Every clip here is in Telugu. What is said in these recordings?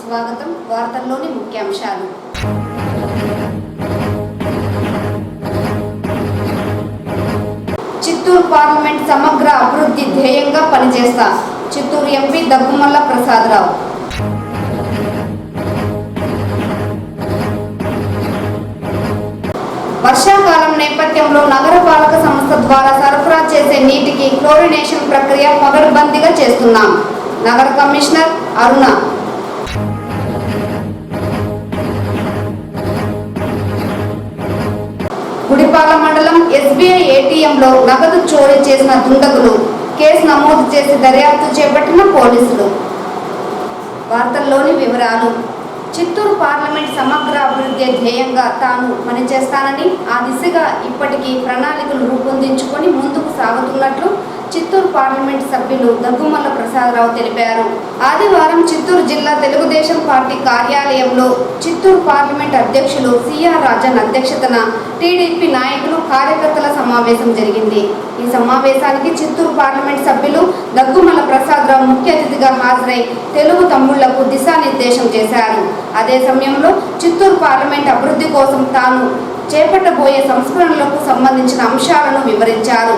స్వాగతం. వార్తల్లోని ముఖ్యాంశాలు. చిత్తూరు పార్లమెంట్ సమగ్ర అభివృద్ధి ధ్యేయంగా పనిచేస్తా చిత్తూరు ఎంపీ దగ్గుమల్ల ప్రసాదరావు. వర్షాకాలం నేపథ్యంలో నగరపాలక సంస్థ ద్వారా సరఫరా చేసే నీటికి క్లోరినేషన్ ప్రక్రియ పగడ్బందీగా చేస్తున్నాం. నగర కమిషనర్ అరుణ. గుడిపాల మండలం ఎస్బీఐ ఏటీఎంలో నగదు చోరీ చేసిన దుండగులు కేసు నమోదు చేసి దర్యాప్తు చేపట్టిన పోలీసులు. వార్తల్లోని వివరాలు. చిత్తూరు పార్లమెంట్ సమగ్ర అభివృద్ధి ధ్యేయంగా తాను పనిచేస్తానని, ఆ దిశగా ఇప్పటికీ ప్రణాళికలు రూపొందించుకొని ముందుకు సాగుతున్నట్లు చిత్తూరు పార్లమెంట్ సభ్యులు దగ్గుమల్ల ప్రసాదరావు తెలిపారు. ఆదివారం చిత్తూరు జిల్లా తెలుగుదేశం పార్టీ కార్యాలయంలో చిత్తూరు పార్లమెంట్ అధ్యక్షులు సిఆర్ రాజన్ అధ్యక్షతన టీడీపీ నాయకులు కార్యకర్తల సమావేశం జరిగింది. ఈ సమావేశానికి చిత్తూరు పార్లమెంట్ సభ్యులు దగ్గుమల్ల ప్రసాదరావు ముఖ్య అతిథిగా హాజరై తెలుగు తమ్ముళ్లకు దిశానిర్దేశం చేశారు. అదే సమయంలో చిత్తూరు పార్లమెంట్ అభివృద్ధి కోసం తాను చేపట్టబోయే సంస్కరణలకు సంబంధించిన అంశాలను వివరించారు.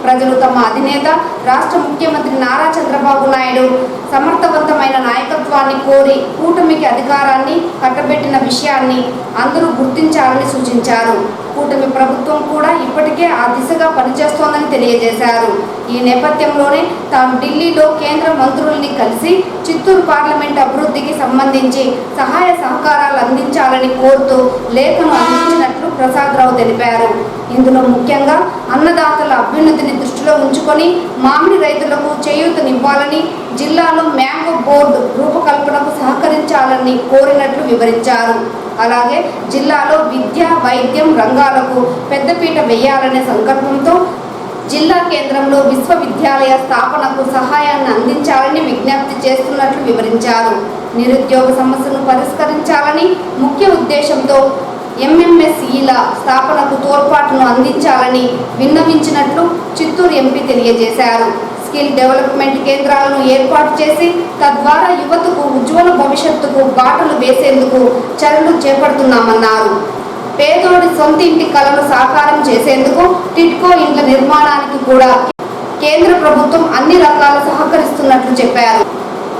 ప్రజలు తమ అధినేత రాష్ట్ర ముఖ్యమంత్రి నారా చంద్రబాబు నాయుడు సమర్థవంతమైన నాయకత్వాన్ని కోరి కూటమికి అధికారాన్ని కట్టబెట్టిన విషయాన్ని అందరూ గుర్తించాలని సూచించారు. కూటమి ప్రభుత్వం కూడా ఇప్పటికే ఆ దిశగా పనిచేస్తోందని తెలియజేశారు. ఈ నేపథ్యంలోనే తాము ఢిల్లీలో కేంద్ర మంత్రుల్ని కలిసి చిత్తూరు పార్లమెంట్ అభివృద్ధికి సంబంధించి సహాయ సహకారాలు అందించాలని కోరుతూ లేఖను అందించినట్లు ప్రసాదరావు తెలిపారు. ఇందులో ముఖ్యంగా అన్నదాతల అభ్యున్నతిని దృష్టిలో ఉంచుకొని మామిడి రైతులకు చేయూతనివ్వాలని, జిల్లాలో మ్యాంగో బోర్డు రూపకల్పనకు సహకరించాలని కోరినట్లు వివరించారు. అలాగే జిల్లాలో విద్య, వైద్యం రంగాలకు పెద్దపీట వేయాలనే సంకల్పంతో జిల్లా కేంద్రంలో విశ్వవిద్యాలయ స్థాపనకు సహాయాన్ని అందించాలని విజ్ఞప్తి చేస్తున్నట్లు వివరించారు. నిరుద్యోగ సమస్యను పరిష్కరించాలని ముఖ్య ఉద్దేశంతో ఎంఎంఎస్ఈల స్థాపనకు తోడ్పాటును అందించాలని విన్నవించినట్లు చిత్తూరు ఎంపీ తెలియజేశారు. స్కిల్ డెవలప్మెంట్ కేంద్రాలను ఏర్పాటు చేసి తద్వారా యువతకు ఉజ్వల భవిష్యత్తుకు బాటలు వేసేందుకు చర్యలు చేపడుతున్నామన్నారు. పేదోడి సొంత ఇంటి కలను సాకారం చేసేందుకు టిడ్కో ఇండ్ల నిర్మాణానికి కూడా కేంద్ర ప్రభుత్వం అన్ని రకాల సహకరిస్తున్నట్లు చెప్పారు.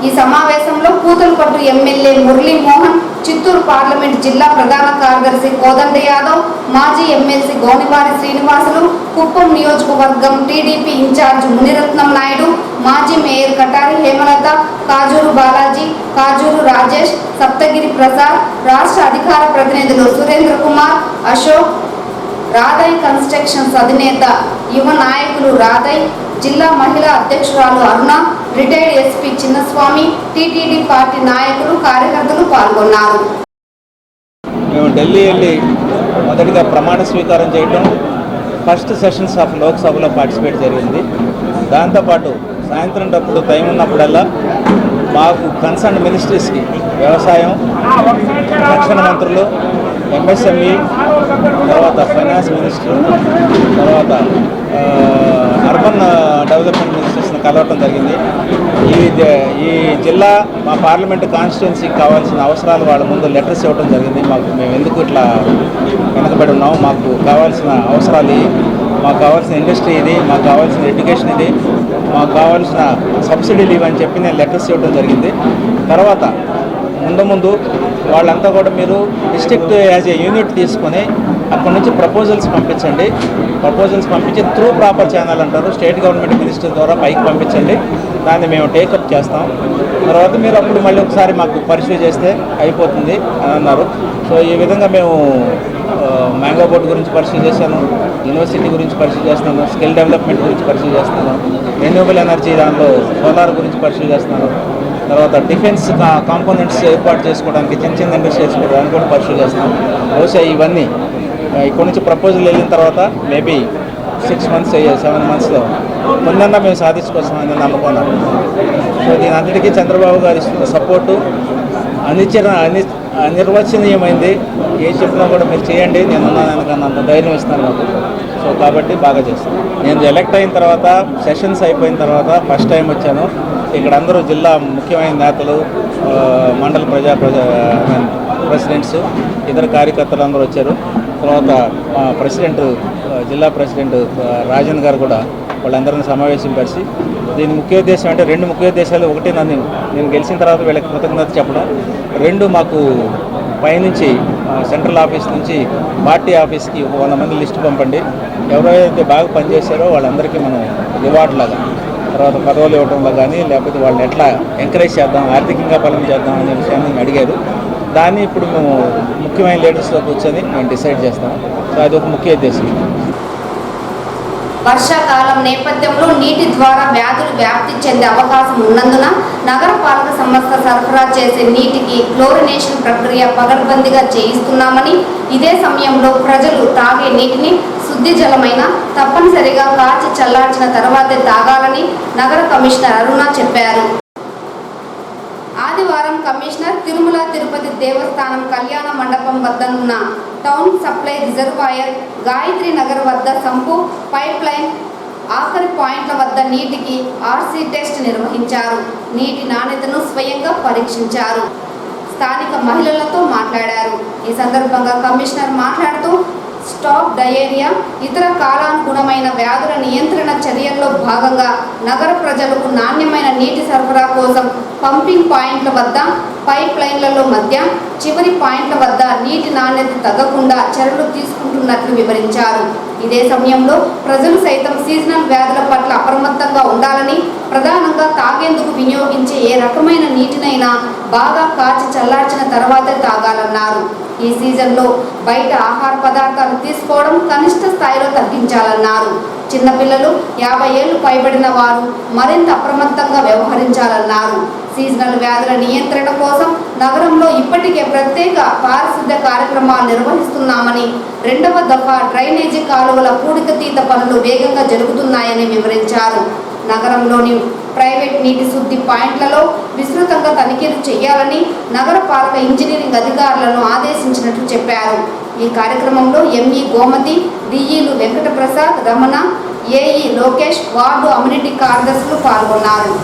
ఈ సమావేశంలో పూతలపట్టు ఎమ్మెల్యే మురళీమోహన్, చిత్తూరు పార్లమెంట్ జిల్లా ప్రధాన కార్యదర్శి కోదండ యాదవ్, మాజీ ఎమ్మెల్సీ గోనివారి శ్రీనివాసులు, కుప్పం నియోజకవర్గం టీడీపీ ఇన్ఛార్జ్ మునిరత్నం నాయుడు, మాజీ మేయర్ కటారి హేమలత, కాజూరు బాలాజీ, కాజూరు రాజేష్, సప్తగిరి ప్రసాద్, రాష్ట్ర అధికార ప్రతినిధులు సురేంద్ర కుమార్, అశోక్, రాధయ్ కన్స్ట్రక్షన్స్ అధినేత యువ నాయకులు రాధయ్, జిల్లా మహిళా అధ్యక్షురాలు Aruna, retired SP Chinnaswamy, TTD party నాయకులు, కార్యకర్తలు పాల్గొన్నారు. మేము ఢిల్లీ వెళ్ళి మొదటిగా ప్రమాణ స్వీకారం చేయడం, ఫస్ట్ సెషన్స్ ఆఫ్ లోక్సభలో పార్టిసిపేట్ జరిగింది. దాంతోపాటు సాయంత్రం టప్పుడు టైం ఉన్నప్పుడల్లా మాకు కన్సర్న్ మినిస్ట్రీస్కి వ్యవసాయం, రక్షణ మంత్రులు, ఎంఎస్ఎంఈ, తర్వాత ఫైనాన్స్ మినిస్టర్, తర్వాత అర్బన్ డెవలప్మెంట్ మినిస్టర్స్ని కలవటం జరిగింది. ఈ జిల్లా మా పార్లమెంటు కాన్స్టిట్యున్సీకి కావాల్సిన అవసరాలు వాళ్ళ ముందు లెటర్స్ ఇవ్వడం జరిగింది. మేము ఎందుకు ఇట్లా వెనకబడి ఉన్నాము, మాకు కావాల్సిన అవసరాలు, మాకు కావాల్సిన ఇండస్ట్రీ ఇది, మాకు కావాల్సిన ఎడ్యుకేషన్ ఇది, మాకు కావాల్సిన సబ్సిడీలు ఇవని చెప్పి నేను లెటర్స్ ఇవ్వడం జరిగింది. తర్వాత ముందు వాళ్ళంతా కూడా మీరు డిస్ట్రిక్ట్ యాజ్ ఏ యూనిట్ తీసుకొని అక్కడ నుంచి ప్రపోజల్స్ పంపించండి. ప్రపోజల్స్ పంపించి త్రూ ప్రాపర్ ఛానల్ అంటారు, స్టేట్ గవర్నమెంట్ మినిస్టర్ ద్వారా పైకి పంపించండి. దాన్ని మేము టేకప్ చేస్తాం. తర్వాత మీరు అప్పుడు మళ్ళీ ఒకసారి మాకు పరిశీలి చేస్తే అయిపోతుంది అని అన్నారు. సో ఈ విధంగా మేము మ్యాంగో బోర్డు గురించి పరిశీలి చేశాను, యూనివర్సిటీ గురించి పరిశీలి చేస్తున్నాను, స్కిల్ డెవలప్మెంట్ గురించి పరిశీలి చేస్తున్నాను, రెన్యూవబుల్ ఎనర్జీ దాంట్లో సోలార్ గురించి పరిశీలి చేస్తున్నాను. తర్వాత డిఫెన్స్ కాంపోనెంట్స్ ఏర్పాటు చేసుకోవడానికి చిన్న ఇండస్ట్రీ చేసుకోవడానికి కూడా పరిశీలి చేస్తున్నాం. బహుశా ఇవన్నీ ఇక్కడ నుంచి ప్రపోజల్ వెళ్ళిన తర్వాత మేబీ 6 months 7 monthsలో ముందన్నా మేము సాధించుకోవచ్చామని నమ్ముకున్నాం. సో దీని అన్నిటికీ చంద్రబాబు గారు ఇస్తున్న సపోర్టు అనిర్వచనీయమైంది. ఏం చెప్పినా కూడా మీరు చేయండి, నేను అంత ధైర్యం ఇస్తాను నాకు. సో కాబట్టి బాగా చేస్తాను. నేను ఎలక్ట్ అయిన తర్వాత, సెషన్స్ అయిపోయిన తర్వాత ఫస్ట్ టైం వచ్చాను. ఇక్కడ అందరూ జిల్లా ముఖ్యమైన నేతలు, మండల ప్రెసిడెంట్స్, ఇతర కార్యకర్తలు అందరూ వచ్చారు. తర్వాత మా జిల్లా ప్రెసిడెంట్ రాజన్ గారు కూడా వాళ్ళందరినీ సమావేశపరిచి దీని ముఖ్య ఉద్దేశం అంటే 2 ముఖ్య ఉద్దేశాలు. ఒకటి నేను గెలిచిన తర్వాత వీళ్ళకి కృతజ్ఞత చెప్పడం, 2 మాకు పైనుంచి సెంట్రల్ ఆఫీస్ నుంచి పార్టీ ఆఫీస్కి 100 మంది లిస్టు పంపండి, ఎవరైతే బాగా పనిచేశారో వాళ్ళందరికీ మనం రివార్డ్ లాగా తర్వాత పదవులు ఇవ్వడంలో కానీ లేకపోతే వాళ్ళని ఎట్లా ఎంకరేజ్ చేద్దాం, ఆర్థికంగా బలం చేద్దాం అనే విషయాన్ని అడిగారు. దాన్ని ఇప్పుడు మేము ముఖ్యమైన లీడర్స్లో కూర్చొని మేము డిసైడ్ చేస్తాం. సో అది ఒక ముఖ్య ఉద్దేశం. వర్షాకాలం నేపథ్యంలో నీటి ద్వారా వ్యాధులు వ్యాప్తి చెందే అవకాశం ఉన్నందున నగరపాలక సంస్థ సరఫరా చేసే నీటికి క్లోరినేషన్ ప్రక్రియ పగడ్బందీగా చేయిస్తున్నామని, ఇదే సమయంలో ప్రజలు తాగే నీటిని శుద్ధి జలమైన తప్పనిసరిగా కాచి చల్లార్చిన తర్వాతే తాగాలని నగర కమిషనర్ అరుణ చెప్పారు. ఆదివారం కమిషనర్ తిరుమల తిరుపతి దేవస్థానం కళ్యాణ మండపం వద్దనున్న town supply reservoir, Gayatri Nagar వద్ద సంపు పైప్ లైన్ ఆఖరి పాయింట్ల వద్ద నీటికి ఆర్సీ టెస్ట్ నిర్వహించారు. నీటి నాణ్యతను స్వయంగా పరీక్షించారు. స్థానిక మహిళలతో మాట్లాడారు. ఈ సందర్భంగా కమిషనర్ మాట్లాడుతూ స్టాప్ డయేరియా, ఇతర కాలానుగుణమైన వ్యాధుల నియంత్రణ చర్యల్లో భాగంగా నగర ప్రజలకు నాణ్యమైన నీటి సరఫరా కోసం పంపింగ్ పాయింట్ల వద్ద, పైప్ లైన్లలో మధ్య, చివరి పాయింట్ల వద్ద నీటి నాణ్యత తగ్గకుండా చర్యలు తీసుకుంటున్నట్లు వివరించారు. ఇదే సమయంలో ప్రజలు సైతం సీజనల్ వ్యాధుల పట్ల అప్రమత్తంగా ఉండాలని, ప్రధానంగా తాగేందుకు వినియోగించే ఏ రకమైన నీటినైనా బాగా కాచి చల్లార్చిన తర్వాతే తాగాలన్నారు. ఈ సీజన్లో బయట ఆహార పదార్థాలు తీసుకోవడం కనిష్ట స్థాయిలో తగ్గించాలన్నారు. చిన్నపిల్లలు, 50 ఏళ్లు పైబడిన వారు మరింత అప్రమత్తంగా వ్యవహరించాలన్నారు. సీజనల్ వ్యాధుల నియంత్రణ కోసం నగరంలో ఇప్పటికే ప్రత్యేక పారిశుద్ధ్య కార్యక్రమాలు నిర్వహిస్తున్నామని, 2వ దఫా డ్రైనేజీ కాలువల పూడికతీత పనులు వేగంగా జరుగుతున్నాయని వివరించారు. నగరంలోని ప్రైవేట్ నీటి శుద్ధి పాయింట్లలో విస్తృతంగా తనిఖీలు చేయాలని నగరపాలక ఇంజనీరింగ్ అధికారులను ఆదేశించినట్లు చెప్పారు. ఈ కార్యక్రమంలో ఎంఈ గోమతి, డిఈలు Venkataprasad, Ramana, AE Lokesh, ward amenity కార్యదర్శులు పాల్గొన్నారు.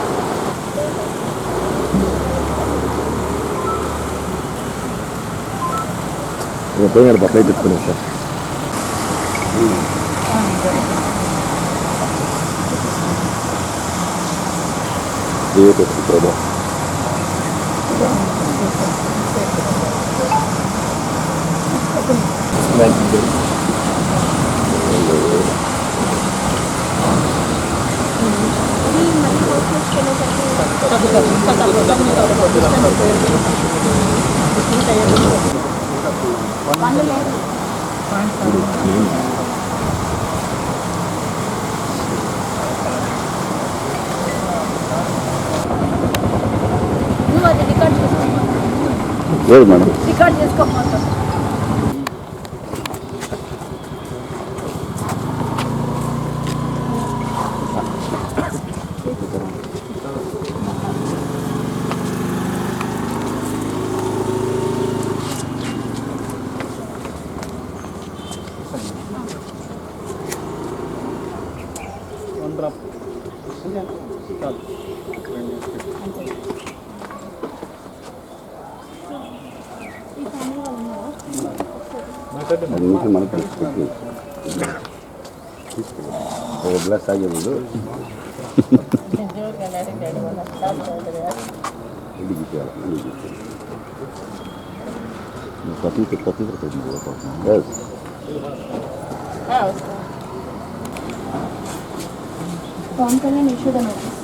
రికార్డ్ చేసుకోమంటారు. ఒక గ్లాస్ తాగే ముందు Pawan Kalyan issued notice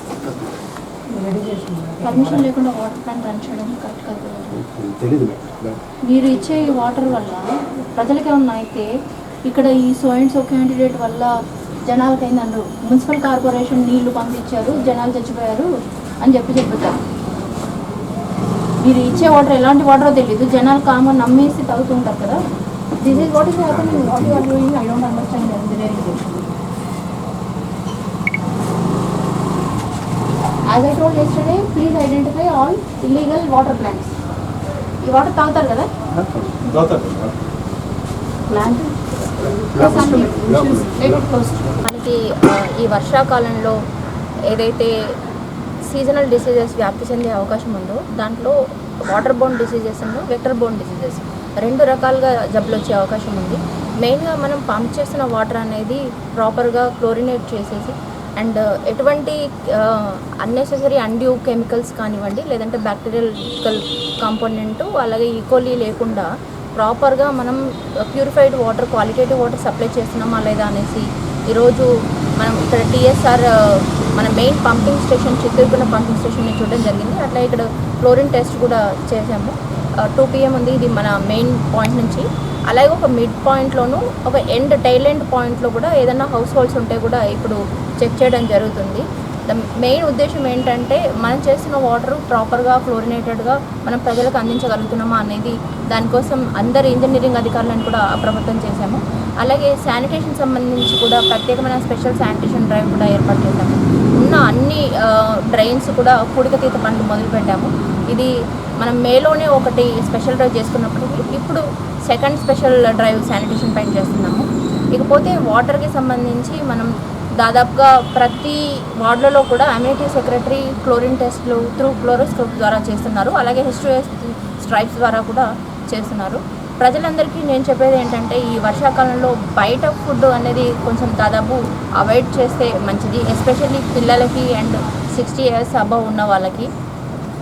permission లేకుండా వాటర్ ప్లాంట్ రన్ చేయడం కరెక్ట్ కాదు. మీరు ఇచ్చే ఈ వాటర్ వల్ల ప్రజలకి ఏమన్నా అయితే ఇక్కడ ఈ సో అండ్ సో క్యాండిడేట్ వల్ల జనాలకి అయిందన్నారు, మున్సిపల్ కార్పొరేషన్ నీళ్లు పంపించారు, జనాలు చచ్చిపోయారు అని చెప్పుతారు. మీరు ఇచ్చే వాటర్ ఎలాంటి వాటరో తెలియదు, జనాలు కామన్ నమ్మేసి తాగుతుంటారు కదా. This is what is happening, what you are doing, I don't understand the As I told yesterday, please identify all illegal water plants. ఈ వాటర్ తాగుతారు కదా ప్లాంట్. మనకి ఈ వర్షాకాలంలో ఏదైతే సీజనల్ డిసీజెస్ వ్యాప్తి చెందే అవకాశం ఉందో దాంట్లో water borne diseases and vector borne diseases 2 రకాలుగా జబ్బులు వచ్చే అవకాశం ఉంది. మెయిన్గా మనం పంప్ చేసిన వాటర్ అనేది ప్రాపర్గా క్లోరినేట్ చేసేసి అండ్ ఎటువంటి అన్నెసెసరీ అన్డ్యూ కెమికల్స్ కానివ్వండి లేదంటే బ్యాక్టీరియల్ కాంపోనెంట్ అలాగే ఈకోలీ లేకుండా ప్రాపర్గా మనం purified water qualitative water supply చేస్తున్నామా లేదా అనేసి ఈరోజు మనం ఇక్కడ టీఎస్ఆర్ మన మెయిన్ పంపింగ్ స్టేషన్ చిత్తూరుకున్న పంపింగ్ స్టేషన్ని చూడడం జరిగింది. అట్లా ఇక్కడ క్లోరిన్ టెస్ట్ కూడా చేసాము. 2 PM ఉంది ఇది మన మెయిన్ పాయింట్ నుంచి. అలాగే ఒక మిడ్ పాయింట్లోను ఒక టైల్ ఎండ్ పాయింట్లో కూడా ఏదైనా హౌస్ హోల్డ్స్ ఉంటే కూడా ఇప్పుడు చెక్ చేయడం జరుగుతుంది. మెయిన్ ఉద్దేశం ఏంటంటే మనం చేస్తున్న వాటర్ ప్రాపర్గా క్లోరినేటెడ్గా మనం ప్రజలకు అందించగలుగుతున్నామా అనేది దానికోసం అందరు ఇంజనీరింగ్ అధికారులను కూడా అప్రమత్తం చేశాము. అలాగే శానిటేషన్ సంబంధించి కూడా ప్రత్యేకమైన స్పెషల్ శానిటేషన్ డ్రైవ్ కూడా ఏర్పాటు చేశాము. ఉన్న అన్ని డ్రైన్స్ కూడా పూడికతీత పనులు మొదలుపెట్టాము. ఇది మనం మేలోనే ఒకటి స్పెషల్ డ్రైవ్ చేసుకున్నప్పటికీ ఇప్పుడు సెకండ్ స్పెషల్ డ్రైవ్ శానిటేషన్ పైన చేస్తున్నాము. ఇకపోతే వాటర్కి సంబంధించి మనం దాదాపుగా ప్రతి వార్డులలో కూడా అమ్యూనిటీ సెక్రటరీ క్లోరిన్ టెస్ట్లు త్రూ క్లోరోస్కోప్ ద్వారా చేస్తున్నారు. అలాగే H2S స్ట్రైప్స్ ద్వారా కూడా చేస్తున్నారు. ప్రజలందరికీ నేను చెప్పేది ఏంటంటే ఈ వర్షాకాలంలో బయట ఫుడ్ అనేది కొంచెం దాదాపు అవాయిడ్ చేస్తే మంచిది. ఎస్పెషల్లీ పిల్లలకి అండ్ 60 years అబవ్ ఉన్న వాళ్ళకి.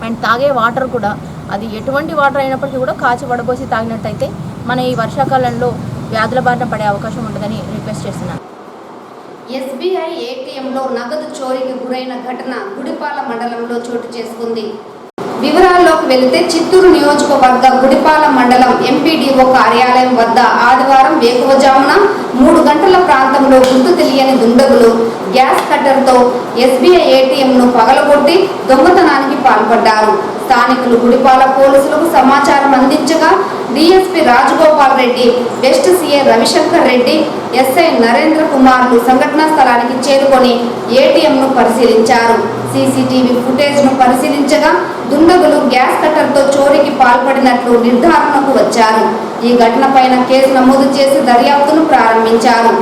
అండ్ తాగే వాటర్ కూడా అది ఎటువంటి వాటర్ అయినప్పటికీ కూడా కాచి వడపోసి తాగినట్టయితే మన ఈ వర్షాకాలంలో వ్యాధుల బారిన పడే అవకాశం ఉంటుందని రిక్వెస్ట్ చేస్తున్నాను. SBI ATMలో నగదు చోరీకి గురైన ఘటన గుడిపాల మండలంలో చోటు చేసుకుంది. వివరాల్లోకి వెళితే చిత్తూరు నియోజకవర్గ గుడిపాల మండలం MPDO కార్యాలయం వద్ద ఆదివారం వేకువజామున 3 గంటల ప్రాంతంలో గుర్తు తెలియని దుండగులు గ్యాస్ కట్టర్తో SBI ATMను పగలగొట్టి దొంగతనానికి పాల్పడ్డారు. స్థానికులు గుడిపాల పోలీసులకు సమాచారం అందించగా DSP Rajagopal Reddy, west CA Ravishankar Reddy, SI Narendra కుమార్లు సంఘటనా స్థలానికి చేరుకొని ATMను పరిశీలించారు. CCTV ఫుటేజ్ను పరిశీలించగా దుండగులు గ్యాస్ కట్టర్తో చోరీకి పాల్పడినట్లు నిర్ధారణకు వచ్చారు. ఈ ఘటనపైన కేసు నమోదు చేసి దర్యాప్తును ప్రారంభించారు.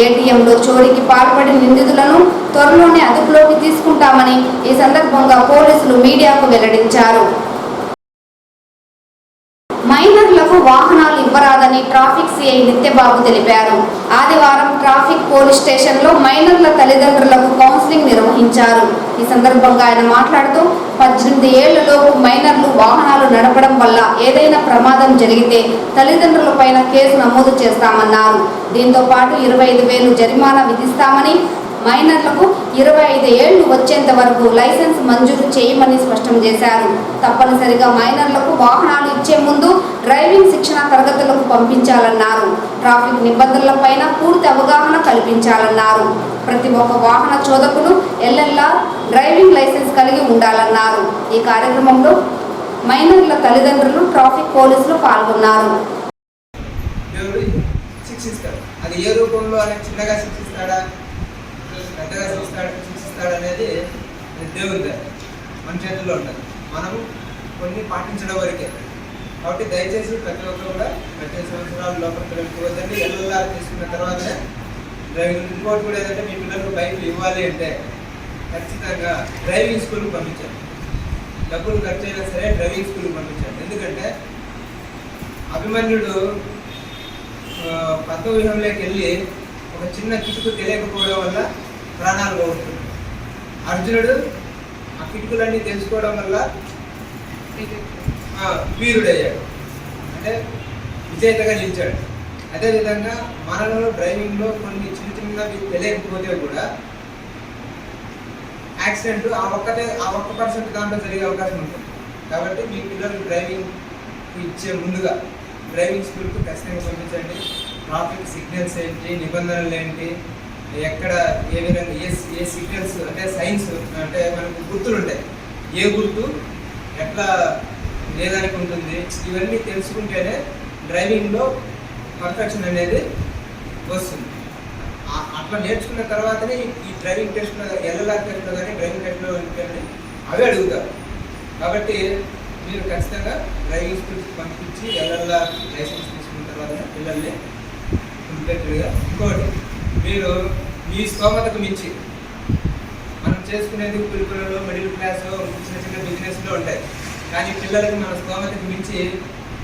ATMలో చోరీకి పాల్పడిన నిందితులను త్వరలోనే అదుపులోకి తీసుకుంటామని ఈ సందర్భంగా పోలీసులు మీడియాకు వెల్లడించారు. మైనర్లకు వాహనాలు ఇవ్వరాదని ట్రాఫిక్ CI నిత్యబాబు తెలిపారు. ఆదివారం ట్రాఫిక్ పోలీస్ స్టేషన్లో మైనర్ల తల్లిదండ్రులకు కౌన్సిలింగ్ నిర్వహించారు. ఈ సందర్భంగా ఆయన మాట్లాడుతూ 18 ఏళ్లలోపు మైనర్లు వాహనాలు నడపడం వల్ల ఏదైనా ప్రమాదం జరిగితే తల్లిదండ్రులపైన కేసు నమోదు చేస్తామన్నారు. దీంతో పాటు 25,000 జరిమానా విధిస్తామని, మైనర్లకు 25 ఏళ్లు వచ్చేంత వరకు లైసెన్స్ మంజూరు చేయమని స్పష్టం చేశారు. తప్పనిసరిగా మైనర్లకు వాహనాలు ఇచ్చే ముందు డ్రైవింగ్ శిక్షణ తరగతులకు పంపించాలన్నారు. ట్రాఫిక్ నిబంధనలపైన పూర్తి అవగాహన కల్పించాలన్నారు. ప్రతి ఒక్క వాహన చోదకులు LLR డ్రైవింగ్ లైసెన్స్ కలిగి ఉండాలన్నారు. ఈ కార్యక్రమంలో మైనర్ల తల్లిదండ్రులు, ట్రాఫిక్ పోలీసులు పాల్గొన్నారు. అది ఏ రూపంలో చిన్నగా శిక్షిస్తాడా పెద్దగా శిక్షిస్తాడు అనేది దేవుడి మన చేతుల్లో ఉంటుంది. మనం కొన్ని పాటించడం వరకే. కాబట్టి దయచేసి ప్రతి ఒక్కరు కూడా 18 సంవత్సరాల లోపల పిల్లలకు వద్దండి. LLR తీసుకున్న తర్వాతనే డ్రైవింగ్. ఇంకోటి కూడా ఏదంటే మీ పిల్లలకు బైక్లు ఇవ్వాలి అంటే ఖచ్చితంగా డ్రైవింగ్ స్కూల్కి పంపించాలి. డబ్బులు ఖర్చు అయినా సరే డ్రైవింగ్ స్కూల్కి పంపించాలి. ఎందుకంటే అభిమన్యుడు పద్మవ్యూహంలోకి వెళ్ళి ఒక చిన్న కిటుకు తెలియకపోవడం వల్ల ప్రాణాలు పోగొట్టుకున్నాడు. అర్జునుడు ఆ కిటుకులన్నీ తెలుసుకోవడం వల్ల వీరుడయ్యాడు, అంటే విజేతగా నిలిచాడు. అదేవిధంగా మనలో డ్రైవింగ్లో కొన్ని చిన్నవి తెలియకపోతే కూడా యాక్సిడెంట్ ఆ ఒక్క పర్సెంట్ దాంట్లో జరిగే అవకాశం ఉంటుంది. కాబట్టి మీ పిల్లలు డ్రైవింగ్ ఇచ్చే ముందుగా డ్రైవింగ్ స్కూల్కి ఖచ్చితంగా పంపించండి. ట్రాఫిక్ సిగ్నల్స్ ఏంటి, నిబంధనలు ఏంటి, ఎక్కడ ఏ విధంగా ఏ సిగ్నల్స్ అంటే సైన్స్ అంటే మనకు గుర్తులు ఉంటాయి, ఏ గుర్తు ఎట్లా లేదానికి ఉంటుంది, ఇవన్నీ తెలుసుకుంటేనే డ్రైవింగ్లో పర్ఫెక్షన్ అనేది వస్తుంది. అట్లా నేర్చుకున్న తర్వాతనే ఈ డ్రైవింగ్ టెస్ట్లో LLR టెస్ట్లో కానీ డ్రైవింగ్ టెస్ట్లో కానీ అవే అడుగుతారు. కాబట్టి మీరు ఖచ్చితంగా డ్రైవింగ్ స్కూల్కి పంపించి LLR లైసెన్స్ తీసుకున్న తర్వాతనే పిల్లల్ని కంప్లీట్గా. ఇంకోటి, మీరు మీ స్తోమతకు మించి మనం చేసుకునేది పిల్లలు మిడిల్ క్లాస్ చిన్న చిన్న బిజినెస్లో ఉంటాయి. కానీ పిల్లలకి మన స్తోమతకి మించి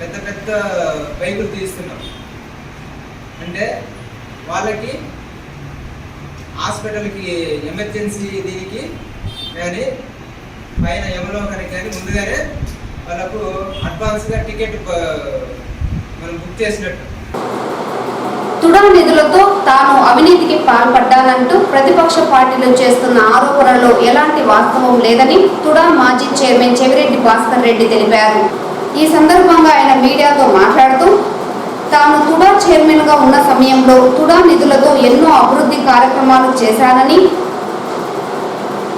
పెద్ద పెద్ద బైకులు తీస్తున్నాం. అంటే వాళ్ళకి హాస్పిటల్కి ఎమర్జెన్సీ దీనికి కానీ పైన యమలోకానికి కానీ ముందుగానే వాళ్ళకు అడ్వాన్స్గా టికెట్ మనం బుక్ చేసినట్టు. తుడా నిధులతో తాను అవినీతికి పాల్పడ్డానంటూ ప్రతిపక్ష పార్టీలు చేస్తున్న ఆరోపణల్లో ఎలాంటి వాస్తవం లేదని తుడా మాజీ చైర్మన్ చెవిరెడ్డి భాస్కర్ రెడ్డి తెలిపారు. ఈ సందర్భంగా ఆయన మీడియాతో మాట్లాడుతూ తాను తుడా చైర్మన్ గా ఉన్న సమయంలో తుడా నిధులతో ఎన్నో అభివృద్ధి కార్యక్రమాలు చేశానని,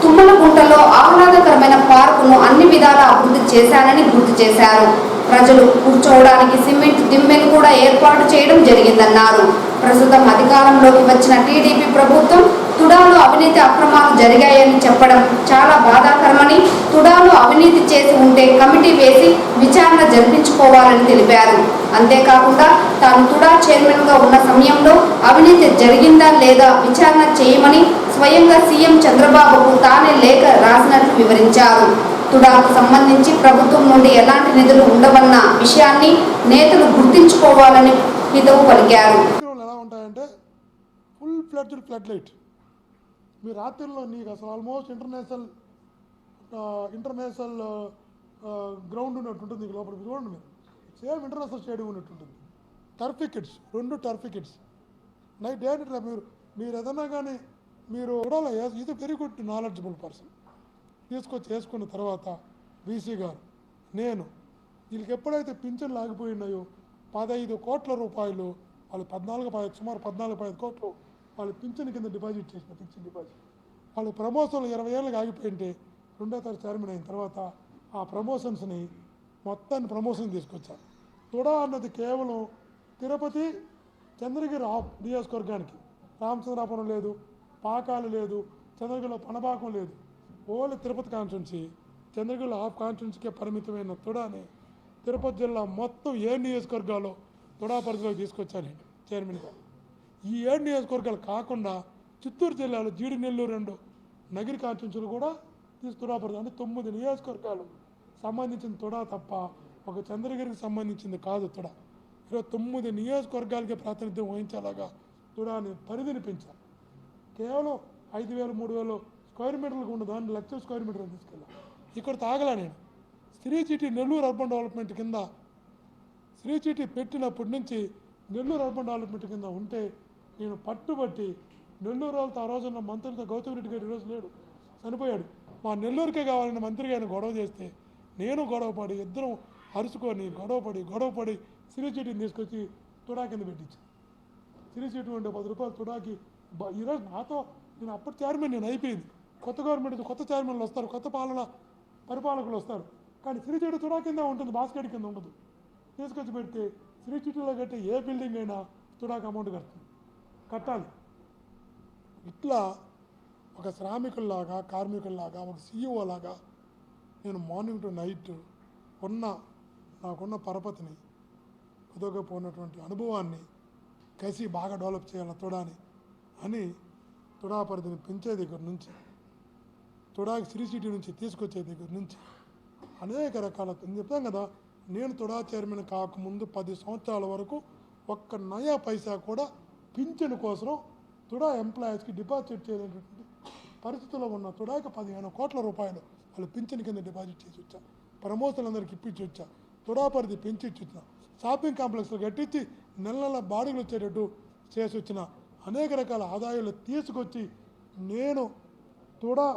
తుమ్మలగుంటలో ఆహ్లాదకరమైన పార్కును అన్ని విధాలా అభివృద్ధి చేశానని గుర్తు చేశారు. ప్రజలు కూర్చోవడానికి సిమెంట్ దిమ్మెను కూడా ఏర్పాటు చేయడం జరిగిందన్నారు. ప్రస్తుతం అధికారంలోకి వచ్చిన టీడీపీ ప్రభుత్వం తుడాలో అవినీతి అక్రమాలు జరిగాయని చెప్పడం చాలా బాధాకరమని, తుడాలో అవినీతి చేసి ఉంటే కమిటీ వేసి విచారణ జరిపించుకోవాలని తెలిపారు. అంతేకాకుండా తాను తుడా చైర్మన్ గా ఉన్న సమయంలో అవినీతి జరిగిందా లేదా విచారణ చేయమని స్వయంగా సీఎం చంద్రబాబుకు తానే లేఖ రాసినట్లు వివరించారు. తుడాకు సంబంధించి ప్రభుత్వం నుండి ఎలాంటి నిధులు ఉండవన్న విషయాన్ని నేతలు గుర్తించుకోవాలని హితవు పలికారు. ఎలా ఉంటాయంటే ఫుల్ ఫ్లడ్జ్డ్ ఫ్లడ్ లైట్. మీ రాత్రిలో నీకు అసలు ఆల్మోస్ట్ ఇంటర్నేషనల్ గ్రౌండ్ ఉన్నట్టు ఉంటుంది. నీకు లోపల చూడండి, మీరు సేమ్ ఇంటర్నేషనల్ స్టేడియం ఉన్నట్టు ఉంటుంది. Turf wickets, 2 turf wickets. Night day ఇట్లా మీరు ఏదన్నా కానీ మీరు చూడాలి. ఇది వెరీ గుడ్ నాలెడ్జబుల్ పర్సన్ తీసుకొచ్చి వేసుకున్న తర్వాత వీసీ గారు నేను వీళ్ళకి ఎప్పుడైతే పింఛన్లు ఆగిపోయినాయో 15 కోట్ల రూపాయలు వాళ్ళు సుమారు 14-15 కోట్లు వాళ్ళు పింఛన్ కింద డిపాజిట్ చేసిన పింఛన్ డిపాజిట్. వాళ్ళు ప్రమోషన్లు 20 ఏళ్ళకి ఆగిపోయింటే 2వ తరగతి చైర్మన్ అయిన తర్వాత ఆ ప్రమోషన్స్ని మొత్తాన్ని ప్రమోషన్ తీసుకొచ్చారు. తుడా అన్నది కేవలం తిరుపతి చంద్రగిరి నియోజకవర్గానికి, రామచంద్రాపురం లేదు, పాకాలు లేదు, చంద్రగిరిలో పనబాకం లేదు, ఓన్లీ తిరుపతి కాన్స్టిట్యున్సీ, చంద్రగిరిలో కాన్స్టిట్యున్సీకే పరిమితమైన తుడాని తిరుపతి జిల్లా మొత్తం 7 నియోజకవర్గాల్లో తుడా పరిధిలోకి తీసుకొచ్చాను చైర్మన్గా. ఈ 7 నియోజకవర్గాలు కాకుండా చిత్తూరు జిల్లాలో జీడి నెల్లూరు 2 నగిరి కాన్స్టిట్యున్సీలు కూడా తుడా పరిధి, అంటే 9 నియోజకవర్గాలు సంబంధించిన తుడా తప్ప ఒక చంద్రగిరికి సంబంధించింది కాదు తుడా. ఈరోజు 9 నియోజకవర్గాలకే ప్రాతినిధ్యం వహించేలాగా తుడాని పరిధిని పెంచారు. కేవలం 5,000, 3,000 స్క్వేర్ మీటర్లకు ఉన్న దాన్ని 1,00,000 స్క్వేర్ మీటర్లు తీసుకెళ్ళా. ఇక్కడ తాగలా నేను Sri City Nellore urban development కింద శ్రీ సిటీ పెట్టినప్పటి నుంచి నెల్లూరు అర్బన్ డెవలప్మెంట్ కింద ఉంటే నేను పట్టుబట్టి నెల్లూరు వాళ్ళతో ఆ రోజున్న మంత్రితో గౌతమ్ రెడ్డి గారు ఈరోజు లేడు, చనిపోయాడు. మా నెల్లూరుకే కావాలని మంత్రిగా ఆయన గొడవ చేస్తే నేను గొడవపడి ఇద్దరం అరుచుకొని గొడవపడి శ్రీ సిటీని తీసుకొచ్చి తుడా కింద పెట్టించాను. శ్రీ సిటీ ఉండే 10 రూపాయలు తుడాకి. ఈరోజు నాతో నేను అప్పటి చైర్మన్ నేను అయిపోయింది. కొత్త గవర్నమెంట్ కొత్త చైర్మన్లు వస్తారు, కొత్త పరిపాలకులు వస్తారు. కానీ శ్రీ సిటీ తుడా కింద ఉంటుంది, బాస్కెట్ కింద ఉండదు. తీసుకొచ్చి పెడితే శ్రీ సిటీలో కట్టే ఏ బిల్డింగ్ అయినా తుడాకి అమౌంట్ కట్టాలి. ఇట్లా ఒక శ్రామికుల్లాగా, కార్మికుల్లాగా, ఒక సీఈఓ లాగా నేను మార్నింగ్ టు నైట్ నాకున్న పరపతిని, కుదోకపోయినటువంటి అనుభవాన్ని కసి బాగా డెవలప్ చేయాలి తుడాని అని తుడా పరిధిని పెంచే దగ్గర నుంచి, తుడాకి శ్రీ సిటీ నుంచి తీసుకొచ్చే దగ్గర నుంచి అనేక రకాల చెప్తాం కదా. నేను తుడా చైర్మన్ కాకముందు 10 సంవత్సరాల వరకు ఒక్క నయా పైసా కూడా పింఛను కోసం తుడా ఎంప్లాయీస్కి డిపాజిట్ చేయలేనటువంటి పరిస్థితుల్లో ఉన్న తుడాకి 15 కోట్ల రూపాయలు వాళ్ళు పింఛన్ కింద డిపాజిట్ చేసి వచ్చా. ప్రమోషన్లు అందరికి ఇప్పించి వచ్చా. తుడా పరిధి పెంచి ఇచ్చిన, షాపింగ్ కాంప్లెక్స్లో కట్టించి నెల బాడీలు వచ్చేటట్టు చేసి వచ్చిన, అనేక రకాల ఆదాయాలు తీసుకొచ్చి నేను తుడా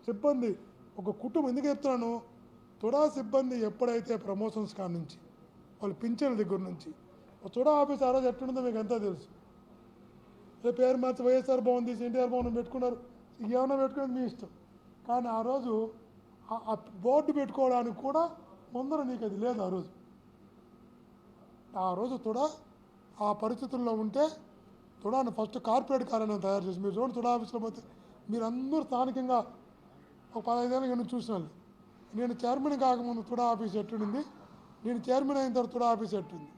సిబ్బంది ఒక కుటుంబం ఎందుకు చెప్తున్నాను, తుడా సిబ్బంది ఎప్పుడైతే ప్రమోషన్స్ కాడ నుంచి వాళ్ళు పింఛన్ల దగ్గర నుంచి తుడా ఆఫీస్ ఆ రోజు ఎట్లుంటుందో మీకు అంతా తెలుసు. పేరు మార్చి వైఎస్ఆర్ భవన్ తీసి ఎన్టీఆర్ భవన్ పెట్టుకున్నారు. ఏమైనా పెట్టుకునేది మీ ఇష్టం. కానీ ఆ రోజు ఆ బోర్డు పెట్టుకోవడానికి కూడా ముందర నీకు అది లేదు. ఆ రోజు తుడా ఆ పరిస్థితుల్లో ఉంటే తుడాని ఫస్ట్ కార్పొరేట్ కార్యాలయం తయారు చేసి, మీరు చూడండి తుడా ఆఫీస్లో పోతే మీరందరూ స్థానికంగా ఒక 15 ఏళ్ళ నేను చూసిన వాళ్ళు. నేను చైర్మన్ కాకముందు తుడా ఆఫీస్ ఎట్టుండింది, నేను చైర్మన్ అయిన తర్వాత తుడా ఆఫీస్ ఎట్టుంది.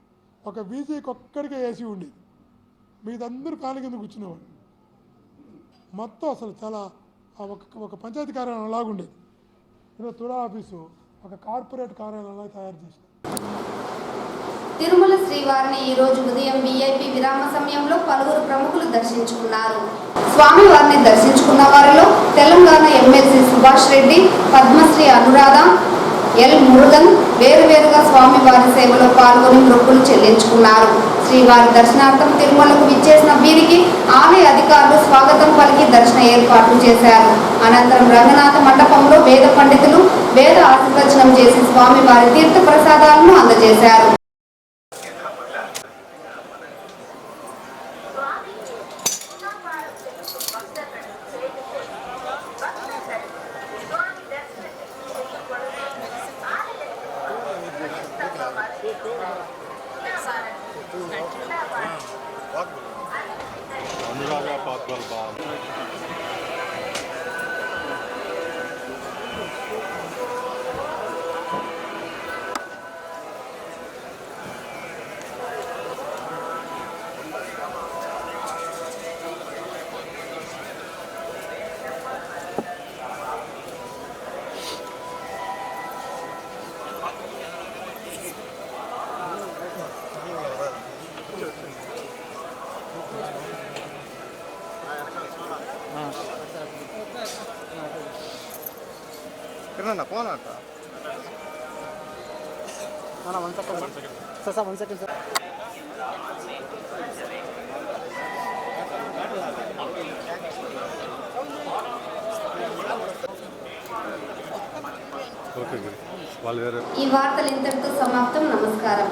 ఒక వీసీకి ఒక్కడికే ఏసీ ఉండేది, మీదందరూ ఫ్యాన్ కింద కూర్చునేవాడు. మొత్తం అసలు చాలా ఒక పంచాయతీ కార్యాలయం లాగుండేది. ఈరోజు తుడా ఆఫీసు ఒక కార్పొరేట్ కార్యాలయంలో తయారు చేసింది. తిరుమల శ్రీవారిని ఈ రోజు ఉదయం వీఐపీ విరామ సమయంలో పలువురు ప్రముఖులు దర్శించుకున్నారు. స్వామివారిని దర్శించుకున్న వారిలో తెలంగాణ ఎమ్మెల్సీ సుభాష్ రెడ్డి, పద్మశ్రీ అనురాధ, ఎల్ మురుగన్ వేరువేరుగా స్వామివారి సేవలో పాల్గొని మొక్కులు చెల్లించుకున్నారు. శ్రీవారి దర్శనార్థం తిరుమలకు విచ్చేసిన వీరికి ఆలయ అధికారులు స్వాగతం పలికి దర్శన ఏర్పాట్లు చేశారు. అనంతరం రంగనాథ మండపంలో వేద పండితులు వేద ఆశీర్వచనం చేసి స్వామివారి తీర్థ ప్రసాదాలను అందజేశారు. ఈ వార్తలు ఇంతటితో సమాప్తం. నమస్కారం.